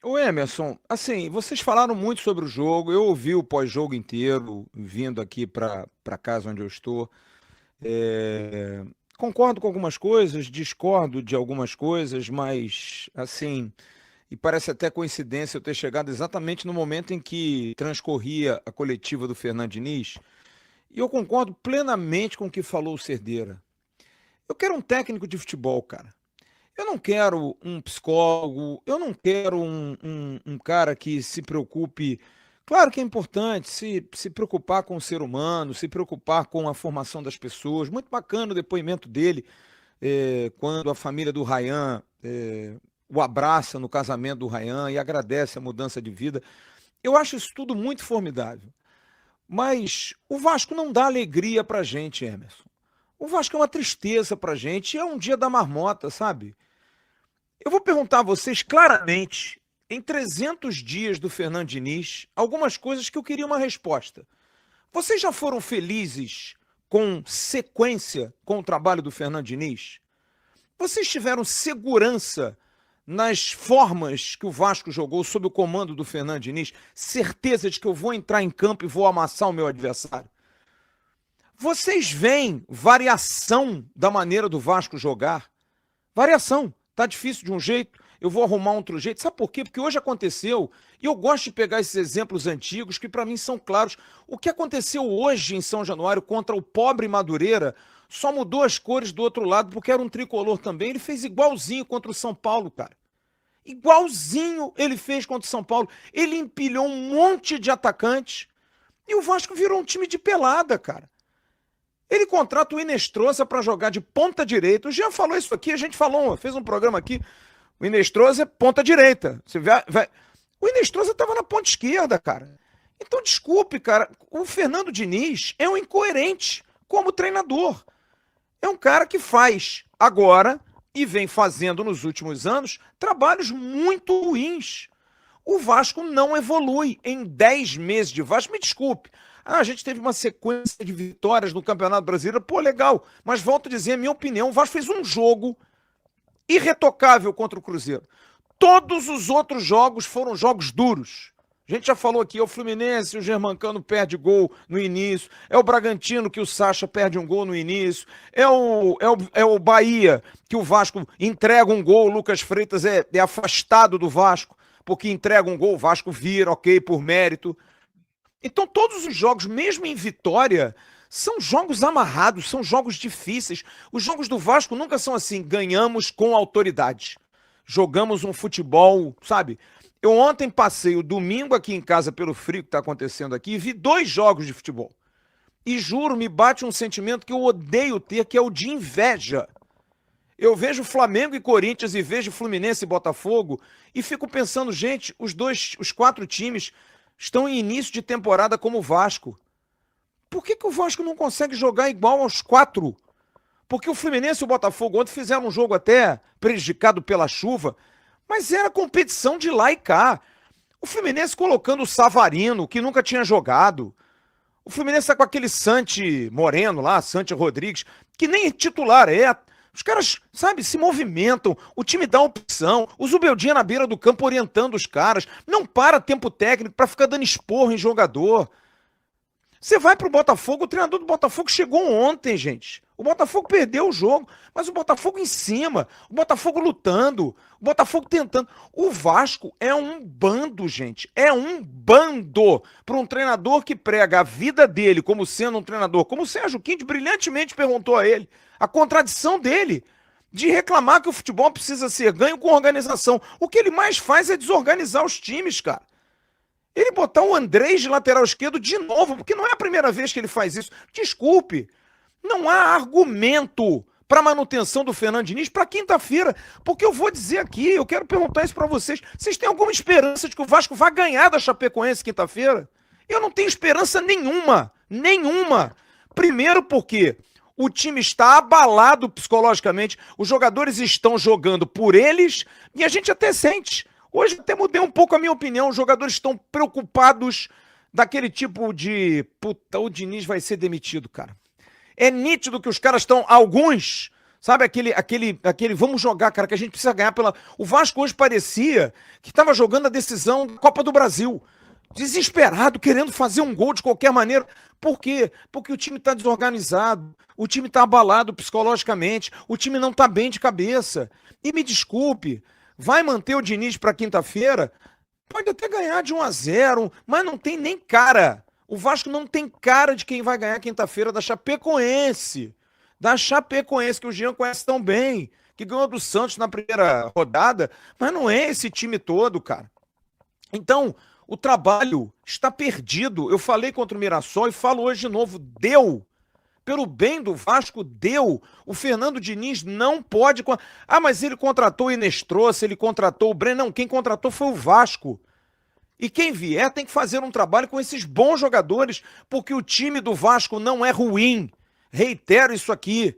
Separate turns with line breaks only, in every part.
Ô Emerson, assim, vocês falaram muito sobre o jogo, eu ouvi o pós-jogo inteiro, vindo aqui para casa onde eu estou. É, concordo com algumas coisas, discordo de algumas coisas, mas, assim, e parece até coincidência eu ter chegado exatamente no momento em que transcorria a coletiva do Fernando Diniz, e eu concordo plenamente com o que falou o Cerdeira. Eu quero um técnico de futebol, cara. Eu não quero um psicólogo, eu não quero um cara que se preocupe. Claro que é importante se preocupar com o ser humano, se preocupar com a formação das pessoas. Muito bacana o depoimento dele, quando a família do Ryan o abraça no casamento do Ryan e agradece a mudança de vida. Eu acho isso tudo muito formidável. Mas o Vasco não dá alegria pra gente, Emerson. O Vasco é uma tristeza pra gente, é um dia da marmota, sabe? Eu vou perguntar a vocês claramente, em 300 dias do Fernando Diniz, algumas coisas que eu queria uma resposta. Vocês já foram felizes com sequência com o trabalho do Fernando Diniz? Vocês tiveram segurança nas formas que o Vasco jogou sob o comando do Fernando Diniz? Certeza de que eu vou entrar em campo e vou amassar o meu adversário? Vocês veem variação da maneira do Vasco jogar? Variação. Tá difícil de um jeito, eu vou arrumar outro jeito. Sabe por quê? Porque hoje aconteceu, e eu gosto de pegar esses exemplos antigos que para mim são claros. O que aconteceu hoje em São Januário contra o pobre Madureira só mudou as cores do outro lado porque era um tricolor também. Ele fez igualzinho contra o São Paulo, cara. Igualzinho ele fez contra o São Paulo. Ele empilhou um monte de atacantes e o Vasco virou um time de pelada, cara. Ele contrata o Inestrosa para jogar de ponta direita. O Jean falou isso aqui, a gente falou, fez um programa aqui. O Inestrosa é ponta direita. Você vai. O Inestrosa estava na ponta esquerda, cara. Então, desculpe, cara. O Fernando Diniz é um incoerente como treinador. É um cara que faz agora e vem fazendo nos últimos anos trabalhos muito ruins. O Vasco não evolui em 10 meses de Vasco. Me desculpe. A gente teve uma sequência de vitórias no Campeonato Brasileiro. Pô, legal. Mas volto a dizer, a minha opinião, o Vasco fez um jogo irretocável contra o Cruzeiro. Todos os outros jogos foram jogos duros. A gente já falou aqui, é o Fluminense, o Germancano perde gol no início, é o Bragantino que o Sacha perde um gol no início, é o Bahia que o Vasco entrega um gol, o Lucas Freitas é afastado do Vasco, porque entrega um gol, o Vasco vira, ok, por mérito. Então todos os jogos, mesmo em vitória, são jogos amarrados, são jogos difíceis. Os jogos do Vasco nunca são assim, ganhamos com autoridade. Jogamos um futebol, sabe? Eu ontem passei o domingo aqui em casa pelo frio que está acontecendo aqui e vi 2 jogos de futebol. E juro, me bate um sentimento que eu odeio ter, que é o de inveja. Eu vejo Flamengo e Corinthians e vejo Fluminense e Botafogo e fico pensando, gente, os 4 times estão em início de temporada como o Vasco. Por que o Vasco não consegue jogar igual aos 4? Porque o Fluminense e o Botafogo ontem fizeram um jogo até prejudicado pela chuva, mas era competição de lá e cá. O Fluminense colocando o Savarino, que nunca tinha jogado. O Fluminense tá com aquele Santi Moreno lá, Santi Rodrigues, que nem titular é. Os caras, sabe, se movimentam, o time dá opção, o Zubeldia na beira do campo orientando os caras, não para tempo técnico para ficar dando esporro em jogador. Você vai pro Botafogo, o treinador do Botafogo chegou ontem, gente. O Botafogo perdeu o jogo, mas o Botafogo em cima, o Botafogo lutando, o Botafogo tentando. O Vasco é um bando, gente. É um bando para um treinador que prega a vida dele como sendo um treinador, como o Sérgio Quinte brilhantemente perguntou a ele, a contradição dele de reclamar que o futebol precisa ser ganho com organização. O que ele mais faz é desorganizar os times, cara. Ele botar o Andrés de lateral esquerdo de novo, porque não é a primeira vez que ele faz isso. Desculpe, não há argumento para manutenção do Fernando Diniz para quinta-feira, porque eu vou dizer aqui, eu quero perguntar isso para vocês. Vocês têm alguma esperança de que o Vasco vai ganhar da Chapecoense quinta-feira? Eu não tenho esperança nenhuma, nenhuma. Primeiro porque o time está abalado psicologicamente, os jogadores estão jogando por eles e a gente até sente. Hoje até mudei um pouco a minha opinião, os jogadores estão preocupados daquele tipo de, puta, o Diniz vai ser demitido, cara. É nítido que os caras estão, alguns, Sabe aquele vamos jogar, cara, que a gente precisa ganhar pela. O Vasco hoje parecia que estava jogando a decisão da Copa do Brasil. Desesperado, querendo fazer um gol de qualquer maneira. Por quê? Porque o time está desorganizado, o time está abalado psicologicamente, o time não está bem de cabeça. E me desculpe, vai manter o Diniz para quinta-feira? Pode até ganhar de 1-0, mas não tem nem cara. O Vasco não tem cara de quem vai ganhar quinta-feira da Chapecoense. Da Chapecoense, que o Jean conhece tão bem, que ganhou do Santos na primeira rodada, mas não é esse time todo, cara. Então, o trabalho está perdido. Eu falei contra o Mirassol e falo hoje de novo. Deu. Pelo bem do Vasco, deu. O Fernando Diniz não pode... Ah, mas ele contratou o Inestrosa, ele contratou o Breno. Não, quem contratou foi o Vasco. E quem vier tem que fazer um trabalho com esses bons jogadores, porque o time do Vasco não é ruim. Reitero isso aqui.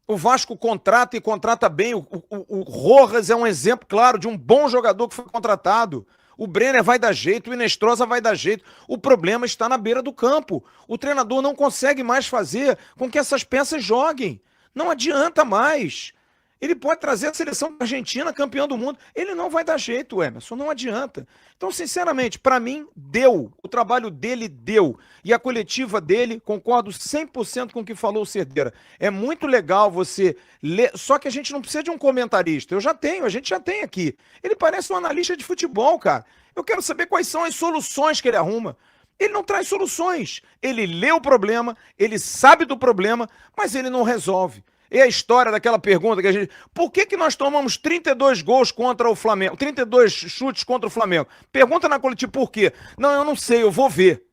O Vasco contrata e contrata bem. O Rojas é um exemplo claro de um bom jogador que foi contratado. O Brenner vai dar jeito, o Inestrosa vai dar jeito. O problema está na beira do campo. O treinador não consegue mais fazer com que essas peças joguem. Não adianta mais. Ele pode trazer a seleção argentina campeã do mundo. Ele não vai dar jeito, Emerson. Não adianta. Então, sinceramente, para mim, deu. O trabalho dele deu. E a coletiva dele, concordo 100% com o que falou o Cerdeira. É muito legal você ler. Só que a gente não precisa de um comentarista. A gente já tem aqui. Ele parece um analista de futebol, cara. Eu quero saber quais são as soluções que ele arruma. Ele não traz soluções. Ele lê o problema, ele sabe do problema, mas ele não resolve. É a história daquela pergunta que a gente... Por que nós tomamos 32 gols contra o Flamengo? 32 chutes contra o Flamengo? Pergunta na coletiva por quê? Não, eu não sei, eu vou ver.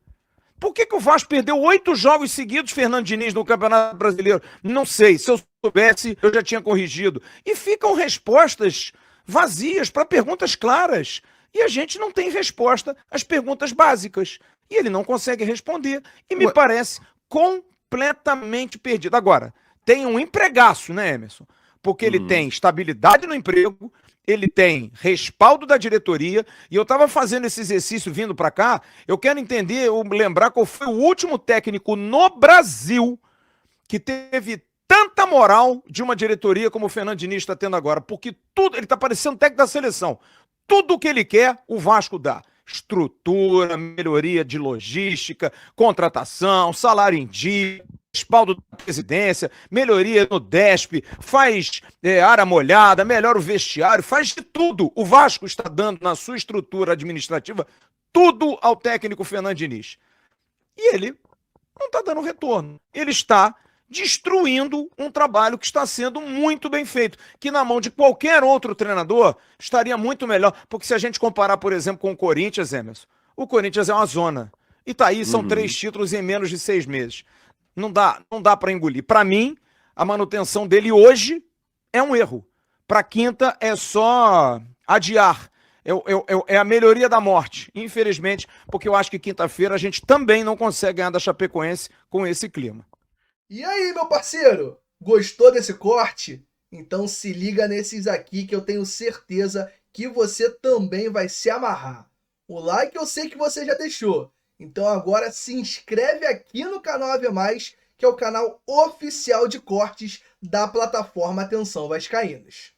Por que o Vasco perdeu 8 jogos seguidos, Fernando Diniz, no Campeonato Brasileiro? Não sei, se eu soubesse, eu já tinha corrigido. E ficam respostas vazias para perguntas claras. E a gente não tem resposta às perguntas básicas. E ele não consegue responder. E me parece completamente perdido. Agora... Tem um empregaço, né, Emerson? Porque ele tem estabilidade no emprego, ele tem respaldo da diretoria, e eu estava fazendo esse exercício vindo para cá, eu quero entender, lembrar qual foi o último técnico no Brasil que teve tanta moral de uma diretoria como o Fernando Diniz está tendo agora, porque tudo, ele está parecendo técnico da seleção, tudo o que ele quer, o Vasco dá. Estrutura, melhoria de logística, contratação, salário em dia, respaldo da presidência, melhoria no DESP, faz área molhada, melhora o vestiário, faz de tudo. O Vasco está dando na sua estrutura administrativa tudo ao técnico Fernando Diniz. E ele não está dando retorno. Ele está destruindo um trabalho que está sendo muito bem feito, que na mão de qualquer outro treinador estaria muito melhor, porque se a gente comparar, por exemplo, com o Corinthians, Emerson, o Corinthians é uma zona, e tá aí, são 3 títulos em menos de 6 meses. Não dá para engolir. Para mim, a manutenção dele hoje é um erro. Para quinta é só adiar. É a melhoria da morte, infelizmente, porque eu acho que quinta-feira a gente também não consegue ganhar da Chapecoense com esse clima.
E aí, meu parceiro? Gostou desse corte? Então se liga nesses aqui que eu tenho certeza que você também vai se amarrar. O like eu sei que você já deixou. Então agora se inscreve aqui no canal AV+, que é o canal oficial de cortes da plataforma Atenção Vascaínos.